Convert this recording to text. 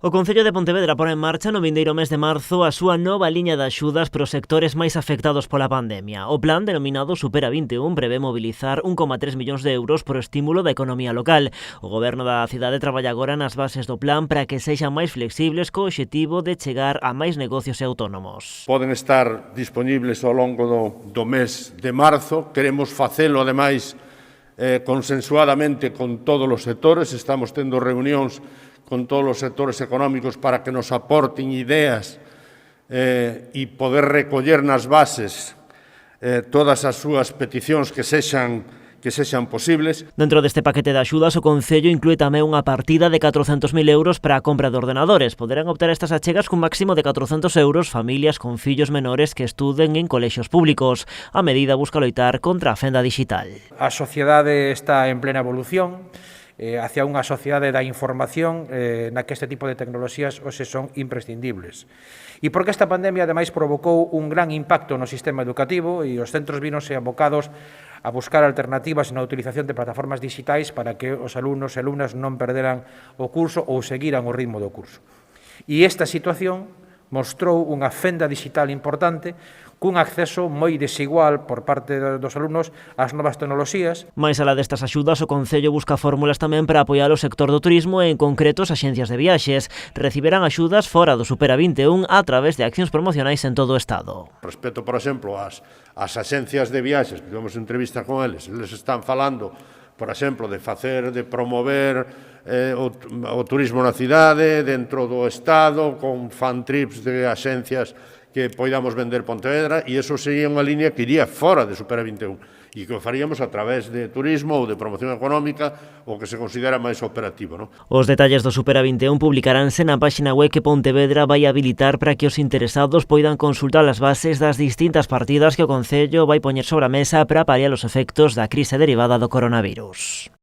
O Concello de Pontevedra pon en marcha no vindeiro mes de marzo a súa nova liña de axudas para os sectores máis afectados pola pandemia. O plan denominado Supera 21 prevé mobilizar 1,3 millóns de euros por estímulo da economía local. O Goberno da cidade traballa agora nas bases do plan para que sexan máis flexibles co obxectivo de chegar a máis negocios e autónomos. Poden estar dispoñibles ao longo do mes de marzo. Queremos facelo, ademais, consensuadamente con todos os sectores. Estamos tendo reunións con todos os sectores económicos para que nos aporten ideas e poder recoller nas bases todas as súas peticións que sexan posibles. Dentro deste paquete de axudas, o Concello inclúe tamén unha partida de 400.000 euros para a compra de ordenadores. Poderán optar estas achegas cun máximo de 400 euros familias con fillos menores que estuden en colexios públicos. A medida busca loitar contra a fenda digital. A sociedade está en plena evolución hacia unha sociedade da información na que este tipo de tecnoloxías hoxe son imprescindibles. E porque esta pandemia, ademais, provocou un gran impacto no sistema educativo e os centros vínose abocados a buscar alternativas na utilización de plataformas digitais para que os alumnos e alumnas non perderan o curso ou seguiran o ritmo do curso. E esta situación mostrou unha fenda digital importante cun acceso moi desigual por parte dos alumnos ás novas tecnoloxías. Mais alá destas axudas, o Concello busca fórmulas tamén para apoiar o sector do turismo e, en concreto, as axencias de viaxes. Reciberán axudas fora do Supera 21 a través de accións promocionais en todo o Estado. Respecto, por exemplo, ás axencias de viaxes, tivemos entrevista con eles están falando, por exemplo, de promover o turismo na cidade, dentro do Estado, con fan trips de axencias que poidamos vender Pontevedra, e iso sería unha línea que iría fora de Supera 21 e que o faríamos a través de turismo ou de promoción económica, o que se considera máis operativo, non? Os detalles do Supera 21 publicaránse na páxina web que Pontevedra vai habilitar para que os interesados poidan consultar as bases das distintas partidas que o Concello vai poñer sobre a mesa para paliar os efectos da crise derivada do coronavirus.